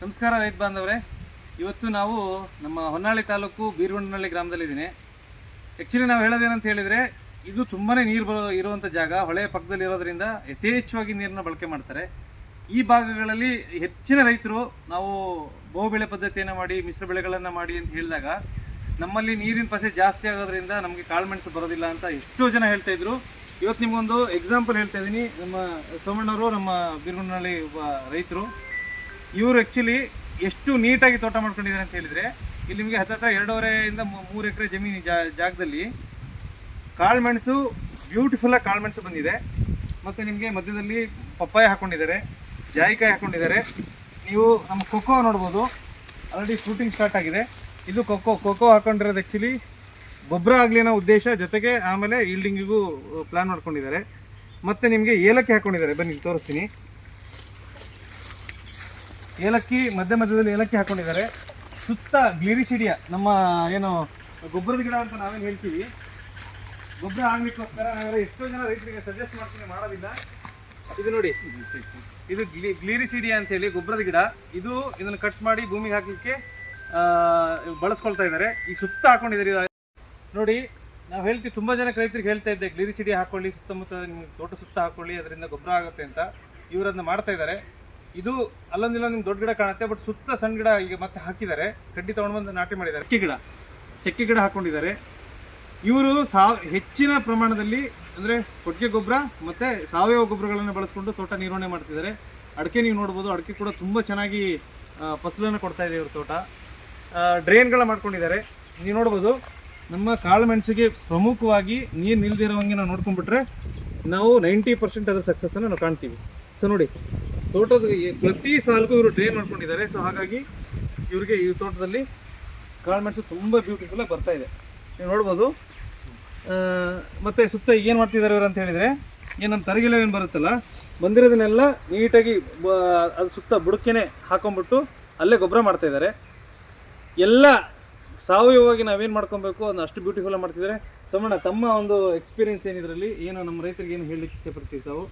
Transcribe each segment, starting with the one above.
ನಮಸ್ಕಾರ ರೈತ ಬಾಂಧವರೇ. ಇವತ್ತು ನಾವು ನಮ್ಮ ಹೊನ್ನಾಳಿ ತಾಲೂಕು ಬೀರಗೊಂಡನಹಳ್ಳಿ ಗ್ರಾಮದಲ್ಲಿದ್ದೀನಿ. ಆ್ಯಕ್ಚುಲಿ ನಾವು ಹೇಳೋದೇನಂತ ಹೇಳಿದರೆ, ಇದು ತುಂಬಾ ನೀರು ಇರುವಂಥ ಜಾಗ, ಹೊಳೆ ಪಕ್ಕದಲ್ಲಿ ಇರೋದ್ರಿಂದ ಯಥೇಚ್ಛವಾಗಿ ನೀರನ್ನು ಬಳಕೆ ಮಾಡ್ತಾರೆ. ಈ ಭಾಗಗಳಲ್ಲಿ ಹೆಚ್ಚಿನ ರೈತರು ನಾವು ಬಹು ಬೆಳೆ ಪದ್ಧತಿಯನ್ನು ಮಾಡಿ ಮಿಶ್ರ ಬೆಳೆಗಳನ್ನು ಮಾಡಿ ಅಂತ ಹೇಳಿದಾಗ ನಮ್ಮಲ್ಲಿ ನೀರಿನ ಪಸೆ ಜಾಸ್ತಿ ಆಗೋದ್ರಿಂದ ನಮಗೆ ಕಾಳುಮೆಣಸು ಬರೋದಿಲ್ಲ ಅಂತ ಎಷ್ಟೋ ಜನ ಹೇಳ್ತಾ ಇದ್ರು. ಇವತ್ತು ನಿಮಗೊಂದು ಎಕ್ಸಾಂಪಲ್ ಹೇಳ್ತಾ ಇದ್ದೀನಿ. ನಮ್ಮ ಸೋಮಣ್ಣವರು ನಮ್ಮ ಬೀರಗೊಂಡನಹಳ್ಳಿ ಒಬ್ಬ ರೈತರು. ಇವರು ಆ್ಯಕ್ಚುಲಿ ಎಷ್ಟು ನೀಟಾಗಿ ತೋಟ ಮಾಡ್ಕೊಂಡಿದ್ದಾರೆ ಅಂತ ಹೇಳಿದರೆ, ಇಲ್ಲಿ ನಿಮಗೆ ಹತ್ತಿರ 2.5 ಇಂದ 3 ಎಕರೆ ಜಮೀನು ಜಾಗದಲ್ಲಿ ಕಾಳುಮೆಣಸು ಬ್ಯೂಟಿಫುಲ್ಲಾಗಿ ಕಾಳುಮೆಣಸು ಬಂದಿದೆ. ಮತ್ತು ನಿಮಗೆ ಮಧ್ಯದಲ್ಲಿ ಪಪ್ಪಾಯ ಹಾಕ್ಕೊಂಡಿದ್ದಾರೆ, ಜಾಯಿಕಾಯಿ ಹಾಕ್ಕೊಂಡಿದ್ದಾರೆ. ನೀವು ನಮ್ಮ ಕೊಕ್ಕೋ ನೋಡ್ಬೋದು, ಆಲ್ರೆಡಿ ಫ್ರೂಟಿಂಗ್ ಸ್ಟಾರ್ಟ್ ಆಗಿದೆ. ಇದು ಕೊಕ್ಕೋ ಹಾಕ್ಕೊಂಡಿರೋದು ಆ್ಯಕ್ಚುಲಿ ಗೊಬ್ಬರ ಆಗಲಿ ಅನ್ನೋ ಉದ್ದೇಶ, ಜೊತೆಗೆ ಆಮೇಲೆ ಈಲ್ಡಿಂಗಿಗೂ ಪ್ಲ್ಯಾನ್ ಮಾಡ್ಕೊಂಡಿದ್ದಾರೆ. ಮತ್ತು ನಿಮಗೆ ಏಲಕ್ಕಿ ಹಾಕ್ಕೊಂಡಿದ್ದಾರೆ, ಬನ್ನಿ ತೋರಿಸ್ತೀನಿ. ಏಲಕ್ಕಿ ಮಧ್ಯದಲ್ಲಿ ಏಲಕ್ಕಿ ಹಾಕ್ಕೊಂಡಿದ್ದಾರೆ. ಸುತ್ತ ಗ್ಲಿರಿಸಿಡಿಯಾ, ನಮ್ಮ ಏನು ಗೊಬ್ಬರದ ಗಿಡ ಅಂತ ನಾವೇನು ಹೇಳ್ತೀವಿ, ಗೊಬ್ಬರ ಆಗ್ಲಿಕ್ಕೋಸ್ಕರ ನಾವೆಲ್ಲ ಎಷ್ಟೋ ಜನ ರೈತರಿಗೆ ಸಜೆಸ್ಟ್ ಮಾಡ್ತೀನಿ, ಮಾಡೋದಿಲ್ಲ. ಇದು ನೋಡಿ, ಇದು ಗ್ಲಿರಿಸಿಡಿಯಾ ಅಂತೇಳಿ ಗೊಬ್ಬರದ ಗಿಡ. ಇದನ್ನು ಕಟ್ ಮಾಡಿ ಭೂಮಿಗೆ ಹಾಕಲಿಕ್ಕೆ ಬಳಸ್ಕೊಳ್ತಾ ಇದ್ದಾರೆ. ಈ ಸುತ್ತ ಹಾಕೊಂಡಿದ್ದಾರೆ. ನೋಡಿ, ನಾವು ಹೇಳ್ತೀವಿ, ತುಂಬ ಜನಕ್ಕೆ ರೈತರಿಗೆ ಹೇಳ್ತಾ ಇದ್ದೆ, ಗ್ಲಿರಿಸಿಡಿಯಾ ಹಾಕೊಳ್ಳಿ, ಸುತ್ತಮುತ್ತ ನಿಮ್ಗೆ ತೋಟ ಸುತ್ತ ಹಾಕೊಳ್ಳಿ, ಅದರಿಂದ ಗೊಬ್ಬರ ಆಗುತ್ತೆ ಅಂತ. ಇವರು ಅದನ್ನ ಮಾಡ್ತಾ ಇದ್ದಾರೆ. ಇದು ಅಲ್ಲೊಂದಿಲ್ಲ ನಿಮ್ಗೆ ದೊಡ್ಡ ಗಿಡ ಕಾಣುತ್ತೆ, ಬಟ್ ಸುತ್ತ ಸಣ್ಣ ಗಿಡ ಈಗ ಮತ್ತೆ ಹಾಕಿದ್ದಾರೆ. ಕಡ್ಡಿ ತೊಗೊಂಡ್ಬಂದು ನಾಟಿ ಮಾಡಿದ್ದಾರೆ. ಚಕ್ಕೆ ಗಿಡ ಹಾಕ್ಕೊಂಡಿದ್ದಾರೆ. ಇವರು ಹೆಚ್ಚಿನ ಪ್ರಮಾಣದಲ್ಲಿ ಅಂದರೆ ಕೊಟ್ಟಿಗೆ ಗೊಬ್ಬರ ಮತ್ತು ಸಾವಯವ ಗೊಬ್ಬರಗಳನ್ನು ಬಳಸ್ಕೊಂಡು ತೋಟ ನಿರ್ವಹಣೆ ಮಾಡ್ತಿದ್ದಾರೆ. ಅಡಿಕೆ ನೀವು ನೋಡ್ಬೋದು, ಅಡಿಕೆ ಕೂಡ ತುಂಬ ಚೆನ್ನಾಗಿ ಫಸಲನ್ನು ಕೊಡ್ತಾ ಇದೆ ಇವ್ರ ತೋಟ. ಡ್ರೈನ್ಗಳ ಮಾಡ್ಕೊಂಡಿದ್ದಾರೆ. ನೀವು ನೋಡ್ಬೋದು, ನಮ್ಮ ಕಾಳುಮೆಣಸಿಗೆ ಪ್ರಮುಖವಾಗಿ ನೀರು ನಿಲ್ದಿರೋವಂಗೆ ನಾವು ನೋಡ್ಕೊಂಡ್ಬಿಟ್ರೆ ನಾವು 90% ಅದರ ಸಕ್ಸಸ್ಸನ್ನು ನಾವು ಕಾಣ್ತೀವಿ. ಸೊ ನೋಡಿ, ತೋಟದ ಪ್ರತಿ ಸಾಲಿಗೂ ಇವರು ಡ್ರೈನ್ ಮಾಡ್ಕೊಂಡಿದ್ದಾರೆ. ಸೊ ಹಾಗಾಗಿ ಇವರಿಗೆ ಈ ತೋಟದಲ್ಲಿ ಕಾಳುಮೆಣಸು ತುಂಬ ಬ್ಯೂಟಿಫುಲ್ಲಾಗಿ ಬರ್ತಾ ಇದೆ, ನೀವು ನೋಡ್ಬೋದು. ಮತ್ತು ಸುತ್ತ ಏನು ಮಾಡ್ತಿದ್ದಾರೆ ಇವರು ಅಂತ ಹೇಳಿದರೆ, ಏನಂತ ತರಗಿಲ್ಲ ಏನು ಬರುತ್ತಲ್ಲ, ಬಂದಿರೋದನ್ನೆಲ್ಲ ನೀಟಾಗಿ ಅದು ಸುತ್ತ ಬುಡಕೆನೆ ಹಾಕೊಂಡ್ಬಿಟ್ಟು ಅಲ್ಲೇ ಗೊಬ್ಬರ ಮಾಡ್ತಾಯಿದ್ದಾರೆ. ಎಲ್ಲ ಸಾವಯವವಾಗಿ ನಾವೇನು ಮಾಡ್ಕೊಬೇಕು ಅದನ್ನ ಅಷ್ಟು ಬ್ಯೂಟಿಫುಲ್ಲಾಗಿ ಮಾಡ್ತಿದ್ದಾರೆ. ಸೋಮಣ್ಣ, ತಮ್ಮ ಒಂದು ಎಕ್ಸ್ಪೀರಿಯನ್ಸ್ ಏನಿದ್ರಲ್ಲಿ, ಏನು ನಮ್ಮ ರೈತರಿಗೆ ಏನು ಹೇಳಲಿಕ್ಕೆ ಇಷ್ಟಪಡ್ತೀವಿ ತಾವು?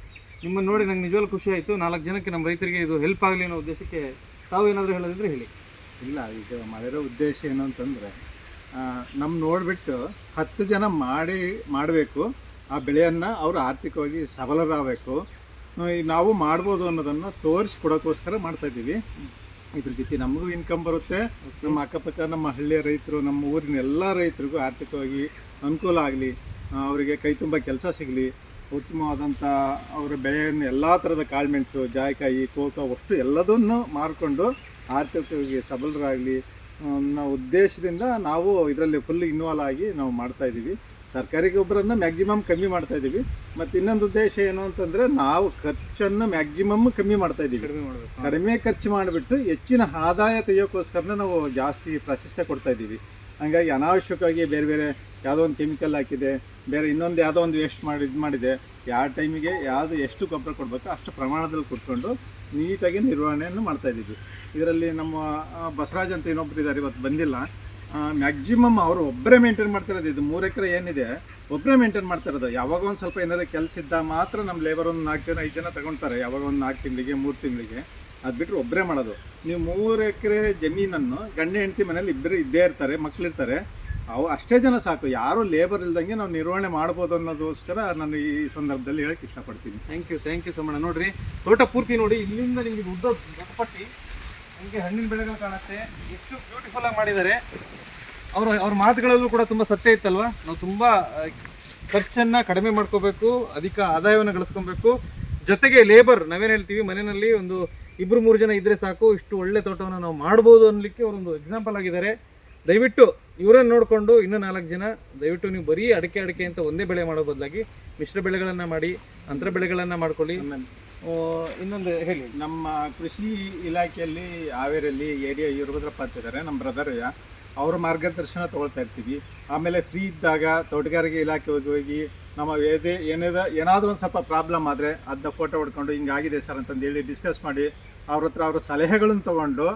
ನಿಮ್ಮನ್ನು ನೋಡಿ ನಂಗೆ ನಿಜವಾಗ್ಲೂ ಖುಷಿ ಆಯಿತು. 4 ಜನಕ್ಕೆ ನಮ್ಮ ರೈತರಿಗೆ ಇದು ಹೆಲ್ಪ್ ಆಗಲಿ ಅನ್ನೋ ಉದ್ದೇಶಕ್ಕೆ ತಾವು ಏನಾದರೂ ಹೇಳೋದಿದ್ರೆ ಹೇಳಿ. ಇಲ್ಲ, ಈಗ ಮಾಡಿರೋ ಉದ್ದೇಶ ಏನು ಅಂತಂದರೆ, ನಮ್ಮ ನೋಡಿಬಿಟ್ಟು 10 ಜನ ಮಾಡಬೇಕು ಆ ಬೆಳೆಯನ್ನು. ಅವರು ಆರ್ಥಿಕವಾಗಿ ಸಬಲರಾಗಬೇಕು, ನಾವು ಮಾಡ್ಬೋದು ಅನ್ನೋದನ್ನು ತೋರಿಸ್ಕೊಡೋಕ್ಕೋಸ್ಕರ ಮಾಡ್ತಾಯಿದ್ದೀವಿ. ಇದ್ರ ಜೊತೆ ನಮಗೂ ಇನ್ಕಮ್ ಬರುತ್ತೆ, ನಮ್ಮ ಅಕ್ಕಪಕ್ಕ ನಮ್ಮ ಹಳ್ಳಿಯ ರೈತರು, ನಮ್ಮ ಊರಿನ ಎಲ್ಲ ರೈತರಿಗೂ ಆರ್ಥಿಕವಾಗಿ ಅನುಕೂಲ ಆಗಲಿ, ಅವರಿಗೆ ಕೈ ತುಂಬ ಕೆಲಸ ಸಿಗಲಿ, ಉತ್ತಮವಾದಂಥ ಅವರ ಬೆಳೆಯನ್ನು ಎಲ್ಲ ಥರದ ಕಾಳುಮೆಣಸು, ಜಾಯಿಕಾಯಿ, ಕೋಕೋ ಅಷ್ಟು ಎಲ್ಲದನ್ನು ಮಾರಿಕೊಂಡು ಆರ್ಥಿಕವಾಗಿ ಸಬಲರಾಗಲಿ ಅನ್ನೋ ಉದ್ದೇಶದಿಂದ ನಾವು ಇದರಲ್ಲಿ ಫುಲ್ ಇನ್ವಾಲ್ವ್ ಆಗಿ ನಾವು ಮಾಡ್ತಾಯಿದ್ದೀವಿ. ಸರ್ಕಾರಿ ಗೊಬ್ಬರನ್ನ ಮ್ಯಾಕ್ಸಿಮಮ್ ಕಮ್ಮಿ ಮಾಡ್ತಾಯಿದ್ದೀವಿ. ಮತ್ತು ಇನ್ನೊಂದು ಉದ್ದೇಶ ಏನು ಅಂತಂದರೆ, ನಾವು ಖರ್ಚನ್ನು ಮ್ಯಾಕ್ಸಿಮಮ್ ಕಮ್ಮಿ ಮಾಡ್ತಾಯಿದ್ದೀವಿ. ಕಡಿಮೆ ಖರ್ಚು ಮಾಡಿಬಿಟ್ಟು ಹೆಚ್ಚಿನ ಆದಾಯ ತೆಗಿಯೋಕ್ಕೋಸ್ಕರ ನಾವು ಜಾಸ್ತಿ ಪ್ರಾಶಸ್ತ್ಯ ಕೊಡ್ತಾಯಿದ್ದೀವಿ. ಹಾಗಾಗಿ ಅನಾವಶ್ಯಕವಾಗಿ ಬೇರೆ ಬೇರೆ ಯಾವುದೋ ಒಂದು ಕೆಮಿಕಲ್ ಹಾಕಿದೆ, ಬೇರೆ ಇನ್ನೊಂದು ಯಾವುದೋ ಒಂದು ವೇಸ್ಟ್ ಮಾಡಿದೆ, ಯಾವ ಟೈಮಿಗೆ ಯಾವುದು ಎಷ್ಟು ಗೊಬ್ಬರ ಕೊಡಬೇಕು ಅಷ್ಟು ಪ್ರಮಾಣದಲ್ಲಿ ಕೊಟ್ಕೊಂಡು ನೀಟಾಗಿ ನಿರ್ವಹಣೆಯನ್ನು ಮಾಡ್ತಾಯಿದ್ದೀವಿ. ಇದರಲ್ಲಿ ನಮ್ಮ ಬಸವರಾಜ್ ಅಂತ ಇನ್ನೊಬ್ರು ಇದ್ದಾರೆ, ಇವತ್ತು ಬಂದಿಲ್ಲ. ಮ್ಯಾಕ್ಸಿಮಮ್ ಅವರು ಒಬ್ಬರೇ ಮೇಂಟೈನ್ ಮಾಡ್ತಿರೋದು. ಇದು 3 ಎಕರೆ ಏನಿದೆ, ಒಬ್ಬರೇ ಮೇಂಟೈನ್ ಮಾಡ್ತಿರೋದು. ಯಾವಾಗ ಒಂದು ಸ್ವಲ್ಪ ಏನಾದರೂ ಕೆಲಸ ಇದ್ದ ಮಾತ್ರ ನಮ್ಮ ಲೇಬರ್ ಒಂದು 4 ಜನ 5 ಜನ ತಗೊಳ್ತಾರೆ, ಯಾವಾಗ ಒಂದು 4 ತಿಂಗಳಿಗೆ 3 ತಿಂಗಳಿಗೆ. ಅದು ಬಿಟ್ಟರೆ ಒಬ್ಬರೇ ಮಾಡೋದು. ನೀವು 3 ಎಕರೆ ಜಮೀನನ್ನು ಗಂಡ ಹೆಂಡತಿ ಮನೇಲಿ ಇಬ್ಬರು ಇದ್ದೇ ಇರ್ತಾರೆ, ಮಕ್ಕಳಿರ್ತಾರೆ, ಅವು ಅಷ್ಟೇ ಜನ ಸಾಕು. ಯಾರೂ ಲೇಬರ್ ಇಲ್ದಂಗೆ ನಾವು ನಿರ್ವಹಣೆ ಮಾಡ್ಬೋದು ಅನ್ನೋದಕ್ಕೋಸ್ಕರ ನಾನು ಈ ಸಂದರ್ಭದಲ್ಲಿ ಹೇಳಕ್ಕೆ ಇಷ್ಟಪಡ್ತೀನಿ. Thank you Somanna. ನೋಡಿರಿ, ತೋಟ ಪೂರ್ತಿ ನೋಡಿ, ಇಲ್ಲಿಂದ ನಿಮಗೆ ದೊಡ್ಡಪಟ್ಟಿ ನಿಮಗೆ ಹಣ್ಣಿನ ಬೆಳೆಗಳು ಕಾಣುತ್ತೆ. ಎಷ್ಟು ಬ್ಯೂಟಿಫುಲ್ಲಾಗಿ ಮಾಡಿದ್ದಾರೆ. ಅವ್ರ ಮಾತುಗಳಲ್ಲೂ ಕೂಡ ತುಂಬ ಸತ್ಯ ಇತ್ತಲ್ವ. ನಾವು ತುಂಬ ಖರ್ಚನ್ನು ಕಡಿಮೆ ಮಾಡ್ಕೋಬೇಕು, ಅಧಿಕ ಆದಾಯವನ್ನು ಗಳಿಸ್ಕೊಬೇಕು. ಜೊತೆಗೆ ಲೇಬರ್, ನಾವೇನು ಹೇಳ್ತೀವಿ, ಮನೆಯಲ್ಲಿ ಒಂದು 2-3 ಜನ ಇದ್ದರೆ ಸಾಕು, ಇಷ್ಟು ಒಳ್ಳೆ ತೋಟವನ್ನು ನಾವು ಮಾಡ್ಬೋದು ಅನ್ನಲಿಕ್ಕೆ ಅವರೊಂದು ಎಕ್ಸಾಂಪಲ್ ಆಗಿದ್ದಾರೆ. ದಯವಿಟ್ಟು ಇವರನ್ನು ನೋಡಿಕೊಂಡು ಇನ್ನೂ 4 ಜನ ದಯವಿಟ್ಟು ನೀವು ಬರೀ ಅಡಿಕೆ ಅಂತ ಒಂದೇ ಬೆಳೆ ಮಾಡೋ ಬದಲಾಗಿ ಮಿಶ್ರ ಬೆಳೆಗಳನ್ನು ಮಾಡಿ, ಅಂತರ ಬೆಳೆಗಳನ್ನು ಮಾಡ್ಕೊಳ್ಳಿ. ಇನ್ನೊಂದು ಹೇಳಿ. ನಮ್ಮ ಕೃಷಿ ಇಲಾಖೆಯಲ್ಲಿ ಹಾವೇರಿಯಲ್ಲಿ ADI ವೀರಭದ್ರಪ್ಪ ಅಂತಿದ್ದಾರೆ, ನಮ್ಮ ಬ್ರದರ್. ಅವರ ಮಾರ್ಗದರ್ಶನ ತೊಗೊಳ್ತಾ ಇರ್ತೀವಿ. ಆಮೇಲೆ ಫ್ರೀ ಇದ್ದಾಗ ತೋಟಗಾರಿಕೆ ಇಲಾಖೆ ಹೋಗಿ ನಮ್ಮ ಏನಾದರೂ ಒಂದು ಸ್ವಲ್ಪ ಪ್ರಾಬ್ಲಮ್ ಆದರೆ ಅದನ್ನ ಫೋಟೋ ಹೊಡ್ಕೊಂಡು ಹಿಂಗಾಗಿದೆ ಸರ್ ಅಂತಂದು ಹೇಳಿ ಡಿಸ್ಕಸ್ ಮಾಡಿ ಅವ್ರ ಸಲಹೆಗಳನ್ನು ತೊಗೊಂಡು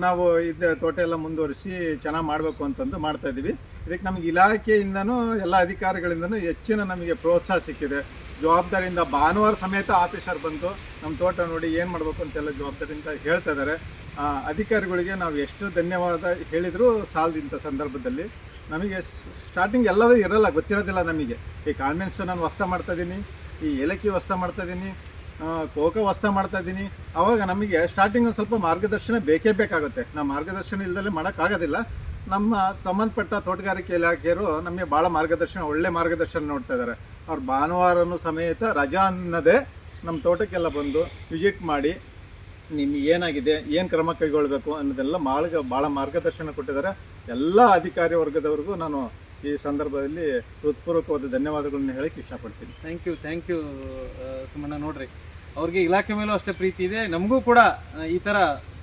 ನಾವು ಇದು ತೋಟ ಎಲ್ಲ ಮುಂದುವರಿಸಿ ಚೆನ್ನಾಗಿ ಮಾಡಬೇಕು ಅಂತಂದು ಮಾಡ್ತಾಯಿದ್ದೀವಿ. ಇದಕ್ಕೆ ನಮಗೆ ಇಲಾಖೆಯಿಂದನೂ ಎಲ್ಲ ಅಧಿಕಾರಿಗಳಿಂದನೂ ಹೆಚ್ಚಿನ ನಮಗೆ ಪ್ರೋತ್ಸಾಹ ಸಿಕ್ಕಿದೆ. ಜವಾಬ್ದಾರಿಯಿಂದ ಭಾನುವಾರ ಸಮೇತ ಆಫೀಸರ್ ಬಂದು ನಮ್ಮ ತೋಟ ನೋಡಿ ಏನು ಮಾಡಬೇಕು ಅಂತೆಲ್ಲ ಜವಾಬ್ದಾರಿಯಿಂದ ಹೇಳ್ತಾ ಇದ್ದಾರೆ. ಅಧಿಕಾರಿಗಳಿಗೆ ನಾವು ಎಷ್ಟು ಧನ್ಯವಾದ ಹೇಳಿದರೂ ಸಾಲದಿಂಥ ಸಂದರ್ಭದಲ್ಲಿ ನಮಗೆ ಸ್ಟಾರ್ಟಿಂಗ್ ಎಲ್ಲದೂ ಇರಲ್ಲ, ಗೊತ್ತಿರೋದಿಲ್ಲ ನಮಗೆ. ಈ ಕಾನ್ವೆನ್ಸ್ ನಾನು ಹೊಸ್ತ ಮಾಡ್ತಾಯಿದ್ದೀನಿ, ಈ ಏಲಕ್ಕಿ ಹೊಸ್ತ ಮಾಡ್ತಾಯಿದ್ದೀನಿ, ಕೋಕೋ ಹೊಸ್ತ ಮಾಡ್ತಾಯಿದ್ದೀನಿ. ಆವಾಗ ನಮಗೆ ಸ್ಟಾರ್ಟಿಂಗ್ ಒಂದು ಸ್ವಲ್ಪ ಮಾರ್ಗದರ್ಶನ ಬೇಕೇ ಬೇಕಾಗುತ್ತೆ. ನಾವು ಮಾರ್ಗದರ್ಶನ ಇಲ್ಲದಲ್ಲೇ ಮಾಡೋಕ್ಕಾಗೋದಿಲ್ಲ. ನಮ್ಮ ಸಂಬಂಧಪಟ್ಟ ತೋಟಗಾರಿಕೆ ಇಲಾಖೆಯರು ನಮಗೆ ಭಾಳ ಒಳ್ಳೆ ಮಾರ್ಗದರ್ಶನ ನೋಡ್ತಾ ಇದ್ದಾರೆ. ಅವ್ರು ಭಾನುವಾರನೂ ಸಮೇತ ರಜಾ ಅನ್ನದೇ ನಮ್ಮ ತೋಟಕ್ಕೆಲ್ಲ ಬಂದು ವಿಸಿಟ್ ಮಾಡಿ ನಿಮ್ಗೆ ಏನಾಗಿದೆ, ಏನು ಕ್ರಮ ಕೈಗೊಳ್ಳಬೇಕು ಅನ್ನೋದೆಲ್ಲ ಭಾಳ ಮಾರ್ಗದರ್ಶನ ಕೊಟ್ಟಿದ್ದಾರೆ. ಎಲ್ಲ ಅಧಿಕಾರಿ ವರ್ಗದವ್ರಿಗೂ ನಾನು ಈ ಸಂದರ್ಭದಲ್ಲಿ ಹೃತ್ಪೂರ್ವಕವಾದ ಧನ್ಯವಾದಗಳನ್ನ ಹೇಳಕ್ಕೆ ಇಷ್ಟಪಡ್ತೀನಿ. ಥ್ಯಾಂಕ್ ಯು ಸುಮಣ್ಣ. ನೋಡ್ರಿ, ಅವ್ರಿಗೆ ಇಲಾಖೆ ಮೇಲೂ ಅಷ್ಟೇ ಪ್ರೀತಿ ಇದೆ, ನಮಗೂ ಕೂಡ ಈ ಥರ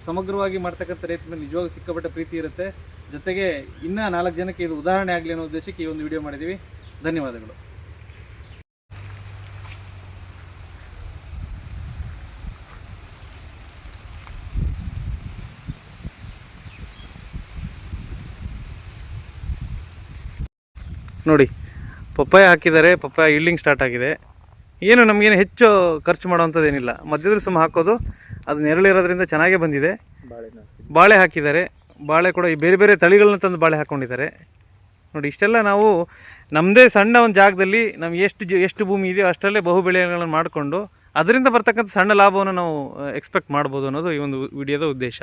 ಸಮಗ್ರವಾಗಿ ಮಾಡ್ತಕ್ಕಂಥ ರೈತರ ಮೇಲೆ ನಿಜವಾಗ ಸಿಕ್ಕಾಪಟ್ಟೆ ಪ್ರೀತಿ ಇರುತ್ತೆ. ಜೊತೆಗೆ ಇನ್ನೂ 4 ಜನಕ್ಕೆ ಇದು ಉದಾಹರಣೆ ಆಗಲಿ ಅನ್ನೋ ಉದ್ದೇಶಕ್ಕೆ ಈ ಒಂದು ವಿಡಿಯೋ ಮಾಡಿದ್ದೀವಿ. ಧನ್ಯವಾದಗಳು. ನೋಡಿ, ಪಪ್ಪಾಯ ಹಾಕಿದ್ದಾರೆ, ಪಪ್ಪಾಯ ಈಲ್ಡಿಂಗ್ ಸ್ಟಾರ್ಟ್ ಆಗಿದೆ. ಏನು ನಮಗೇನು ಹೆಚ್ಚು ಖರ್ಚು ಮಾಡೋವಂಥದ್ದೇನಿಲ್ಲ, ಮಧ್ಯದಲ್ಲಿ ಸುಮ್ಮ ಹಾಕೋದು, ಅದು ನೆರಳಿರೋದ್ರಿಂದ ಚೆನ್ನಾಗೇ ಬಂದಿದೆ. ಬಾಳೆ ಹಾಕಿದ್ದಾರೆ, ಬಾಳೆ ಕೂಡ ಈ ಬೇರೆ ಬೇರೆ ತಳಿಗಳನ್ನ ತಂದು ಬಾಳೆ ಹಾಕ್ಕೊಂಡಿದ್ದಾರೆ. ನೋಡಿ, ಇಷ್ಟೆಲ್ಲ ನಾವು ನಮ್ಮದೇ ಸಣ್ಣ ಒಂದು ಜಾಗದಲ್ಲಿ ನಮ್ಗೆ ಎಷ್ಟು ಭೂಮಿ ಇದೆಯೋ ಅಷ್ಟರಲ್ಲೇ ಬಹು ಬೆಳೆಗಳನ್ನು ಮಾಡಿಕೊಂಡು ಅದರಿಂದ ಬರ್ತಕ್ಕಂಥ ಸಣ್ಣ ಲಾಭವನ್ನು ನಾವು ಎಕ್ಸ್ಪೆಕ್ಟ್ ಮಾಡ್ಬೋದು ಅನ್ನೋದು ಈ ಒಂದು ವಿಡಿಯೋದ ಉದ್ದೇಶ.